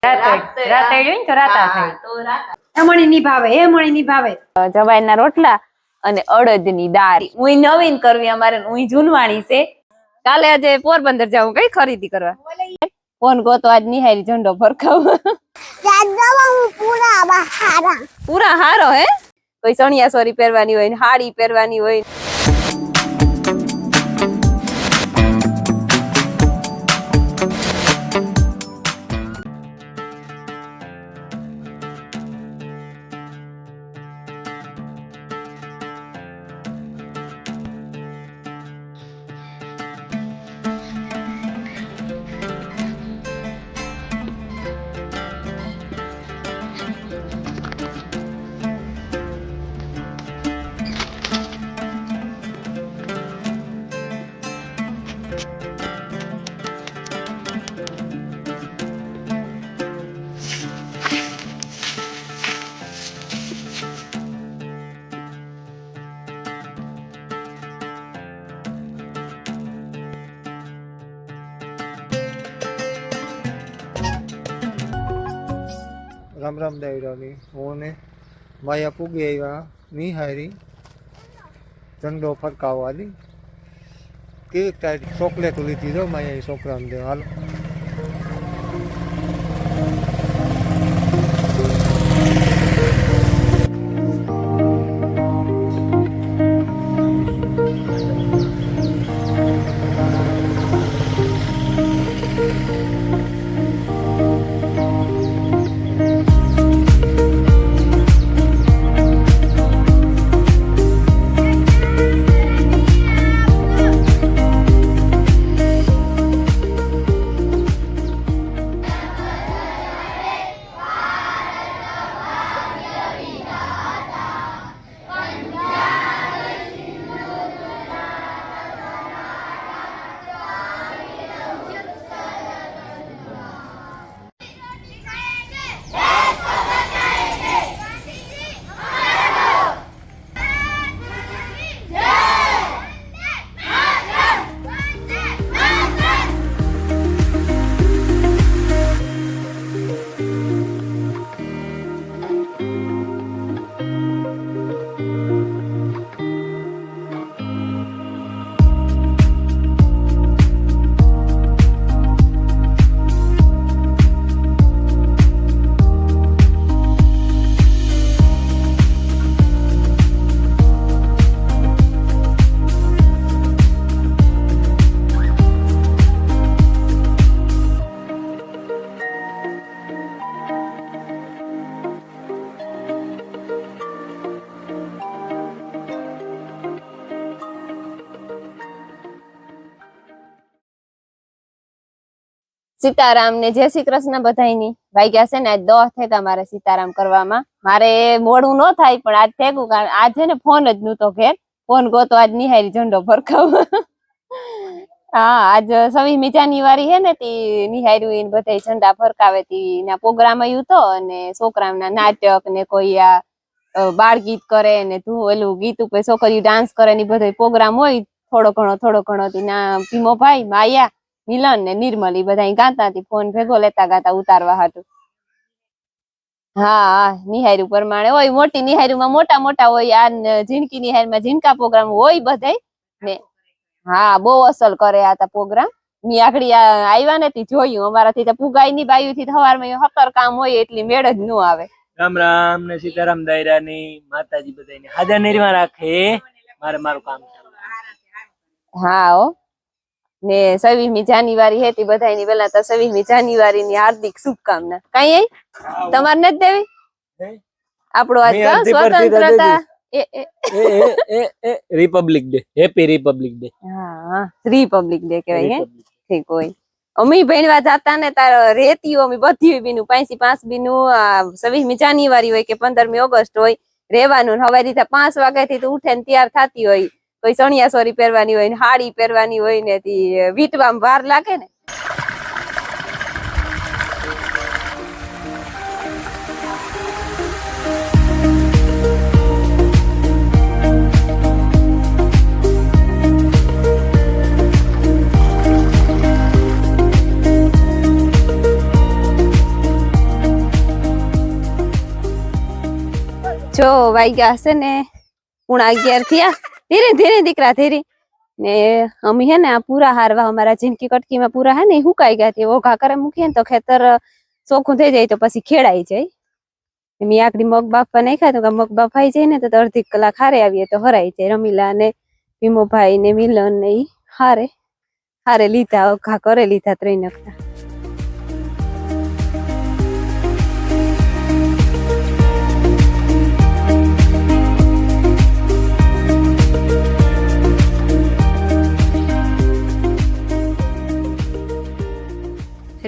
રાતે તો રાતા થાય મણી નિભાવે જવાઈના રોટલા અને અડદની દાળ. હું નવીન કરવી અમારે હું જૂનવાણી છે. કાલે આજે પોરબંદર જાઉં કઈ ખરીદી કરવા. ફોન ગોતો આજ નિહારી ઝંડો ફરકાવ. પૂરા હારો હે કોઈ સણિયા સોરી પહેરવાની હોય ને હાડી પહેરવાની હોય. રામ રામ દાયરાની હું ને માયા પૂગી આવ્યા નિહારી ઝંડો ફરકાવવાની. કેવી ટાઈટ ચોકલેટ લીધી જો માયા છોકરાને દે હાલો. સીતારામ ને જય શ્રી કૃષ્ણ બધાયની. વાગ્યા છે ને આજ 10 થયા મારે સીતારામ કરવામાં. મારે મોડું ન થાય પણ આજ થયું કારણ આજ છે ને ફોન જ નતો ઘેર. ફોન ગોતો આજ નિહારી ઝંડો ફરકાવ. હા આજ 26મી જાન્યુઆરી હે ને તી નિહારી બધા ઝંડા ફરકાવે તી ના પ્રોગ્રામ આવ્યું તો અને છોકરાના નાટક ને કોઈ આ બાળ ગીત કરે ને તું ઓલું ગીત ઉપર છોકરીઓ ડાન્સ કરે ને બધા પ્રોગ્રામ હોય થોડો ઘણો તી ના ભીમો ભાઈ માયા મિલન ને નિર્મલ બધા ગાતા હતી. ફોન ભેગો લેતા ગાતા ઉતારવા હાટું. હા નિહારી પ્રમાણે હોય મોટી નિહારીમાં મોટા હોય. આ ઝીણકી નિહારીમાં ઝીણકા પ્રોગ્રામ હોય બધાય ને. હા બહુ અસલ કરે આ પ્રોગ્રામ. મી આગળ આવ્યા ને તી જોયું અમારાથી તો પુગાઈ ની બાયુ થી સવારમાં 17 કામ હોય એટલી મેળ જ ન આવે. રામ રામ ને સીતારામ દાયરાની માતાજી બધાને હાજર નિર્મા રાખે. મારું કામ હા હો ને 26મી જાન્યુઆરી હેતી બધાની પેલા તો 26મી જાન્યુઆરી ની હાર્દિક શુભકામના. કઈ તમારે નથી દેવી? આપણો આજ સ્વતંત્રતા Republic day. Happy Republic day. હા રિપબ્લિક ડે કહેવાય હે. ઠીક હોય. અમી ભણવા જાતા ને તાર રેતી અમી બધી બીનું 5 બીનું 26મી જાન્યુઆરી હોય કે 15મી ઓગસ્ટ હોય રેવાનું. હવારી 5 વાગ્યાથી તો ઉઠે ને તૈયાર થતી હોય. કોઈ સણિયા સોરી પહેરવાની હોય ને હાડી પહેરવાની હોય ને તી વીટવામાં વાર લાગે ને. જો વાગ્યા હશે ને 11:30 થયા. ધીરે ધીરે દીકરા ધીરે. ને અમે હે ને આ પૂરા હારવા અમારા જિંદગી કટકીમાં પૂરા હે ને ઈ હુકાઈ ગયા તે ઓઘા કરે મૂકીએ ને તો ખેતર ચોખ્ખું થઈ જાય તો પછી ખેડાઈ જાય. મેં આકડી મગ બાફવા નાખ્યા તો મગ બાફાઈ જાય ને તો અડધી કલાક હારે આવીએ તો હરાઈ જાય. રમીલા ને ભીમોભાઈ ને મિલન ને ઈ હારે લીધા ઓઘા કરે લીધા 3 નખના.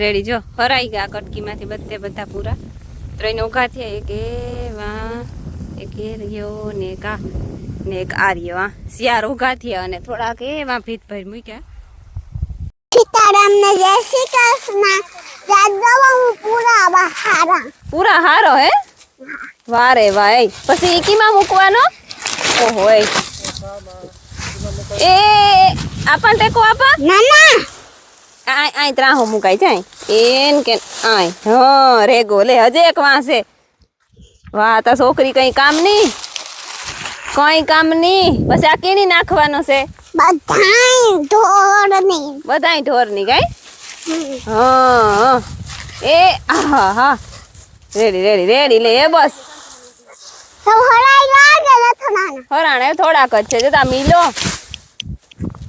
રેડી જો હરાઈ ગયા કટકીમાંથી બધા પૂરા 3 ઓઘા થયા. એક એ વા એક એ રહ્યો ને એક આ ને એક આ રહ્યો. આ શિયાર ઓઘા થયા અને થોડાક એવા ભીત ભરી મૂક્યા. સીતારામને જય શ્રી કૃષ્ણ. જાદવ પૂરા હારો હે વારે વાય. પછી ઈકીમાં મૂકવાનો. ઓહો એ આપણ ટેકો આપા નાના આય ત્રાહો મુકાય જાય એન કે આય હા રેગો લે હજે એક વાંસે. વાહ તા છોકરી કઈ કામ નહીં પછી આ કેની નાખવાનો છે બધાય ઢોર ની કઈ હા એ હા હા રેડી લે એ બસ હરાણે થોડાક જ છે જતા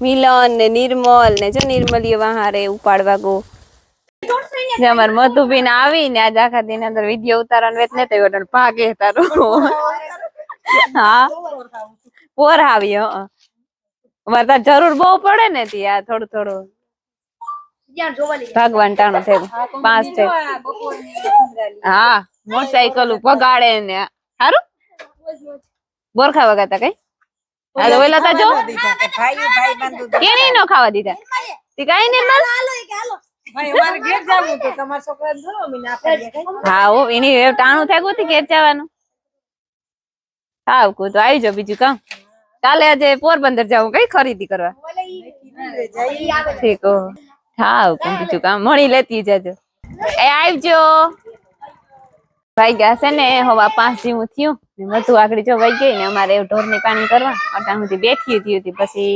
મિલન ને નિર્મલ ને જો નિર્મલીએ વહારે ઉપાડવા ગો. અમાર મધુબીન આવી ને આજ આખા દિન અંદર વિડીયો ઉતારવાનું વેત ને તો ભાગે તારો હા પોર આવ્યો અમારે તાર જરૂર બહુ પડે ને ત્યાં થોડું ભગવાન ટાણું થયું 5 છે. હા મોટરસાયકલ પગાડે ને સારું બોરખા વગાતા કઈ આ તો ઓલા તા જો કેણી નો ખાવા દીધા તી કાઈ નિર્મલ હા ઓ એની ટાણું થાય ગયું ઘેર જવાનું. હા કો તો આવી જાવ બીજું કામ. કાલે આજે પોરબંદર જાવું કઈ ખરીદી કરવા ઠીક હા બીજું કામ મળી લેતી જજો. એ આવજો ભાઈ ગયા છે ને હવા 5 જેવું થયું ને બધું આગળ જો વહી ગઈ ને અમારે ઢોર ની પાણી કરવા અટાણ સુધી બેઠી હતી પછી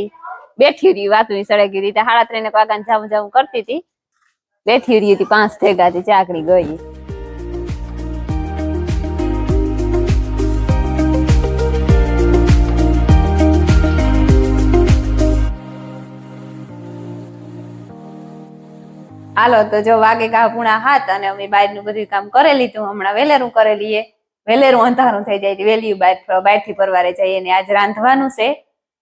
બેઠી રહી વાતું સળગી રીતે 3:30 વાગ્યા જાવું કરતી હતી બેઠી રહી હતી 5 થઈ ગયા હતી ચાકડી ગઈ. હાલો તો જો વાગે ગા પૂણા 7 અને અમે બહાર નું બધું કામ કરી લીધું. હમણાં વેલેરું કરી લઈએ. વેલેરું અંધારું થઈ જાય વેલી બહાર થી પરવારે જઈએ ને આજ રાંધવાનું છે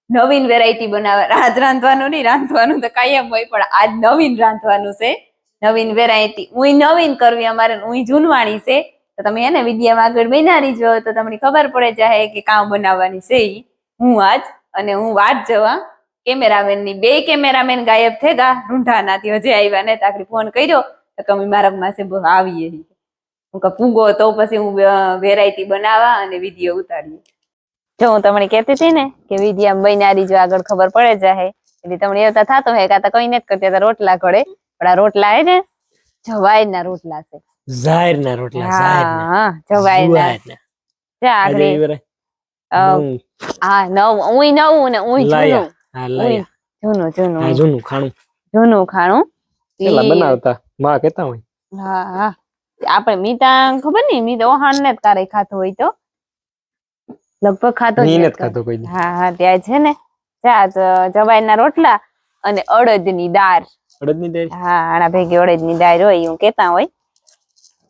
નવીન વેરાયટી બનાવવા. આજ રાંધવાનું નહીં રાંધવાનું તો કાયમ હોય પણ આજ નવીન રાંધવાનું છે નવીન વેરાયટી. ઉઈ નવીન કરવી અમારે ઉઈ જૂનવાણી છે તો તમે એને વિડીયામાં આગળ બનાવી જો તો તમને ખબર પડે જાય કે કામ બનાવવાની છે ઈ. હું આજ અને હું વાત જવા કેમેરામેન ની 2 કેમેરામેન ગાયબ થઈ ગયા રૂંઢાનાથી હજી આવ્યા ને તાકડી ફોન કર્યો તો અમે મારા પાસે આવીએ હું કે પૂગો તો પછી હું વેરાયટી બનાવવા અને વિડીયો ઉતારીએ. જો હું તમને કહેતી હતી ને કે વિડીયો બનાવી જો આગળ ખબર પડે જાય એટલે તમને એવું થતો હે કે કઈ નથી કરતી તો રોટલા ઘડે પણ આ રોટલા હે ને જવાયના રોટલા છે. જાહેરના રોટલા હા જવાયના જા આગળ હા નવું ને જૂનું. હા લાયા જૂનું ખાણું પેલા બનાવતા માં કહેતા હોય. હા આપણે મીઠા ખબર નઈ મીઠ ઓહાણ ને જ કારે ખાતો હોય તો લગભગ ખાતો જ હા ત્યાં છે ને જવાયના રોટલા અને અડદની દાળ. હા આના ભેગી અડદની દાળ હોય એવું કેતા હોય.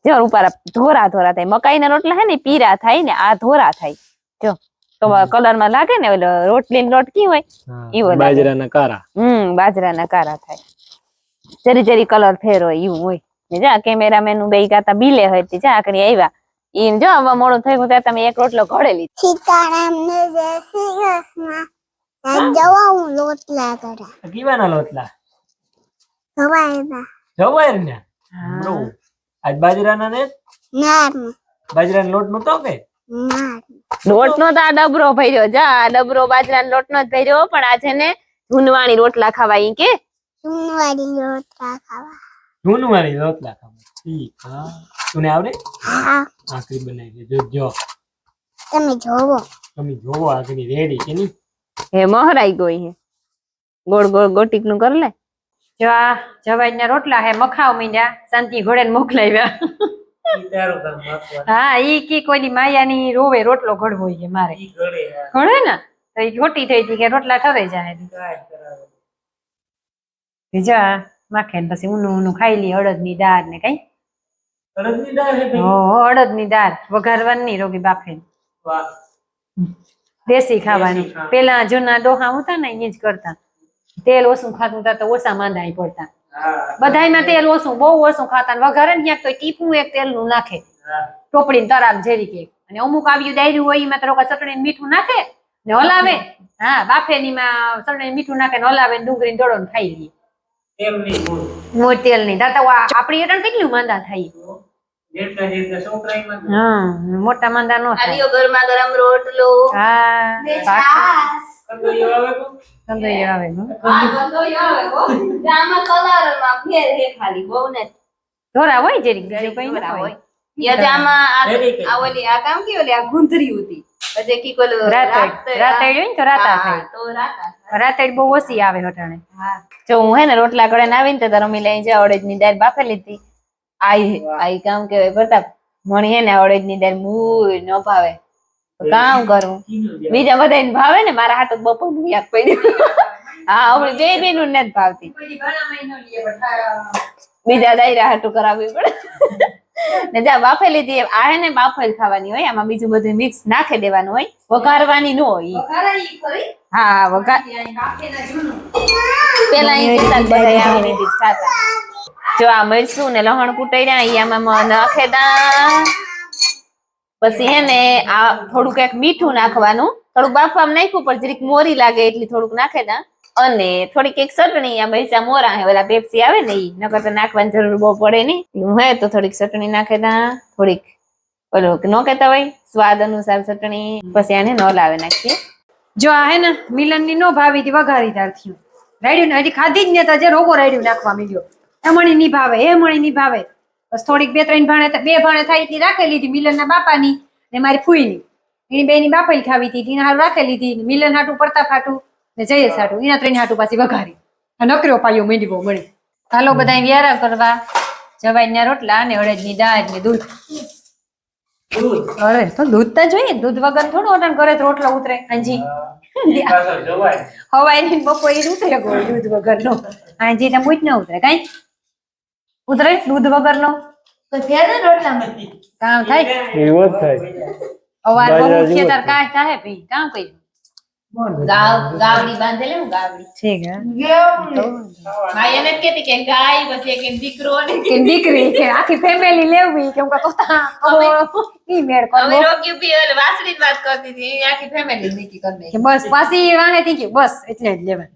જો ઉપર ધોરા થાય મકાઈ ના રોટલા હે ને પીરા થાય ને આ ધોરા થાય જો કલર માં લાગે ને ઓલો રોટલી ની લોટ કી હોય ઈવો બાજરાના કારા. બાજરાના કારા થાય જરી કલર ફેર હોય એવું હોય ને જા કેમેરામેન નું બે ગાતા બીલે હોય તે જા આકડી આવ્યા એમ જો આવા મોડું થઈ ગયું તમે એક રોટલો ઘડેલી. સીતારામને જય શ્રી કૃષ્ણ. જવા લોટલા કરા કીવાના લોટલા જવાયના આજ બાજરાના ને બાજરાના લોટ નો તો કે લોટ નો તો આ ડબરો ભર્યો જા આ ડબરો બાજરાના લોટ નો જ ભર્યો પણ આ છે ને ધૂનવાણી રોટલા ખાવા ઈ કે ધૂનવાણી રોટલા ખાવા ઠીક. હા તને આવડે? હા આખરી બનાવી દે જો તમે જોવો તમે જોવો આગળ રેડી કે નહીં હે મહરાઈ ગઈ હે ગોળ ગોળ ગોટીક નું કર લે જો આ જવાજના રોટલા હે મખાવ મીંડ્યા શાંતિ ઘોડે મોકલાવ્યા ઈ તારું કામ આપવાનું હા ઈ કી કોઈની માયાની રોવે રોટલો ઘડવો છે મારે ઈ ઘડે ઘડે ને તો ઈ ખોટી થઈ હતી કે રોટલા ઠરે જાય કાંઈ કરાવે જા માખે ને પછી ઊનું ઊનું ખાઈ લી અડદની દાળ ને કઈ અડદની દાળ હે ભાઈ અડદની દાળ વઘારવાની રોગી બાફે વાહ દેશી ખાવાની દેશી ખાવાનું. પેલા જૂના ડોહા હતા ને એ જ કરતા તેલ ઓછું ખાતું તા તો ઓછા માંદા પડતા હા બધાયમાં તેલ ઓછું બહુ ઓછું ખાતા ને વઘારે ને ક્યાંક તો ટીપું એક તેલનું નાખે હા ટોપડી તરામ જેરી કે અને અમુક આવ્યું દાયરું હોય એમાં તો લોકો ચટણી ને મીઠું નાખે ને હલાવે હા બાફેની માં ચટણી મીઠું નાખે ને હલાવે ને ડુંગળી દોડો ને ખાઈ લઈએ એમ નહીં બોલ મોર તેલ ની દાતા આપડી એટણ કેટલું માંદા થાય જેટલા જેટલા છોકરાઈમાં હા મોટા માંદા નો થાય આલિયો ગરમા ગરમ રોટલો હા કંદોયો આવે તો કંદોયો આવે હો. આમાં કલર માં ફેર હે ખાલી બહુ ને ધોરા હોય જેરી બીજું કઈ ના હોય યજામાં Very good. આ ઓલી આ કામ કે ઓલી આ ગુંદરી હતી પછી કી કોલ રાતડ હોય ને તો રાતા થાય તો રાતા રાતડ બહુ ઓછી આવે હટાણે હા જો હું હે ને રોટલા કરીને આવીને તો રમી લઈ જા અડદની દાળ બાફેલી હતી આઈ કામ કેવાય પ્રતાપ મણી હે ને અડદની દાળ મૂળ ન ભાવે તો કામ કરું બીજા બધાને ભાવે ને મારા હાટુ બપોર નું યાદ પડી હા હમણાં બે બેનું નથી ભાવતી બીજા દાયરા હાટુ કરાવવી પડે ને જા બાફેલી હતી આ હે ને બાફેલ ખાવાની હોય આમાં બીજું બધું મિક્સ નાખી દેવાનું હોય વઘારવાની ન હોય હા વઘાર પેલા ઈ કેટલાક બધા આવી રીતે જ ખાતા જો આ મરચું ને લહણ કુટાડ્યા ઈ આમાં નાખે દા પછી હે ને આ થોડુંક એક મીઠું નાખવાનું થોડુંક બાફવામાં નાખ્યું પણ જરીક મોરી લાગે એટલી થોડુંક નાખે દા અને થોડીક એક ચટણી આ મરચા મોરા હે ઓલા પેપ્સી આવે ને ઈ નકર તો નાખવાની જરૂર બહુ પડે નહીં હું હે તો થોડીક ચટણી નાખે દા થોડીક ઓલું ન કહેતા હોય સ્વાદ અનુસાર ચટણી પછી આને ન લાવે નાખીએ જો આ હે ને મિલન ની નો ભાવી થી વઘારી દાળ થયું રાડ્યું ને હજી ખાધી જ ને તો જે રોગો રાડ્યું નાખવા માંડ્યો એ મણી ની ભાવે એ મણી ની ભાવે બસ થોડીક બે ભાણે થાય એટલી રાખી લીધી મિલન ના બાપાની ને મારી ફૂઈની એની બે ની બાપાઈ ખાવી હતી એના હારું રાખી લીધી મિલન હાટું પડતા ફાટું ને જયેશ હાટું એના ત્રણ હાટું પાછી વઘારી નકરો પાયો મીંડવો મળી હાલો બધા વ્યારા કરવા જવાઈ ના રોટલા ને અડદની દાળ ને દૂધ દૂધ અરે તો દૂધ તો જોઈએ ને. દૂધ વગર થોડું અટાણ કરે તો રોટલો ઉતરે હાજી ઈ પાછળ જવાય હવાઈ ની બપોરે ઉતરે કોઈ દૂધ વગર નો હાજી તો મુજ ન ઉતરે કઈ ઉતરે દૂધ વગર નો તો ફેર ને રોટલામાં કામ થાય એવો થાય અવાર બહુ ખેતર કાય થાય ભઈ કામ કરી ગાવડી બાંધેલી હું ગાવડી ઠીક હે ભાઈ એને જ કહેતી કે ગાય પછી એક દીકરો ને કે દીકરી કે આખી ફેમિલી લેવી કે હું તો ઈ મેળ અમે કરવો રોગ્યું બી ઓલે વાસળી જ વાત કરતી હતી એ આખી ફેમિલી નીકી કરી દે કે બસ પાછી વાહે થી કે બસ એટલે જ લેવા